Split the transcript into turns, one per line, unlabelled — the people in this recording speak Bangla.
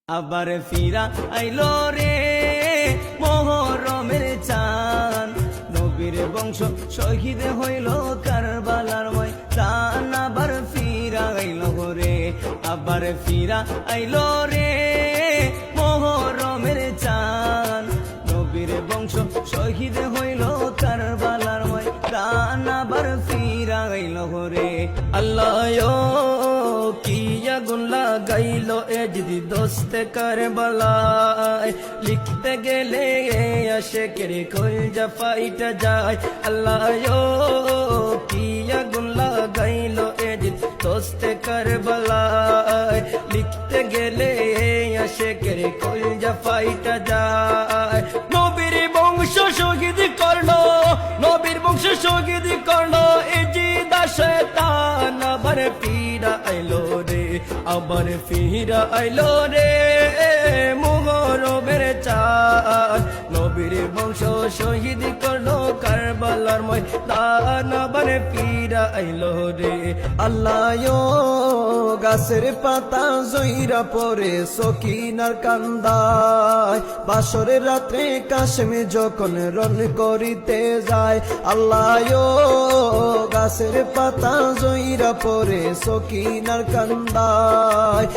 আবার ফিরা আইলো রে মোহরমের চাঁদ, নবীর বংশ শহীদ হইল কারবালার ময়দান। আবার ফিরা আইলো রে, আবার ফিরা আইলো রে মোহরমের চাঁদ, নবীর বংশ শহীদ হইল কারবালার ময়দান। আবার ফিরা আইলো রে। আল্লাহ কি আগুন লাগাইলো এ যদি দোস্তে কারবালায়, লিখতে গেলে আশেকের কলজা ফাইটা যায়। আল্লাহ কি আগুন লাগাইলো এ যদি দোস্তে কারবালায়, লিখতে গেলে আশেকের কলজা ফাইটা যায়। নবীর বংশ শহীদ করলো, নবীর বংশ শহীদ করলো এ জিদা শয়তান। আবার ফিরা আইলো রে, আবার ফিরা আইলো রে মুহরমের চাঁদ, নবীর বংশ শহীদ করলো কারবালার ময়দান। আবার ফিরা আইলো রে।
আল্লাহ গাছের পাতা জইরা পরে সকিনার কান্দায়, বাসরের রাত্রে কাশেমে যখন রন করিতে যায়। আল্লাহ গাছের পাতা জইরা পরে সকিনার কান্দায়,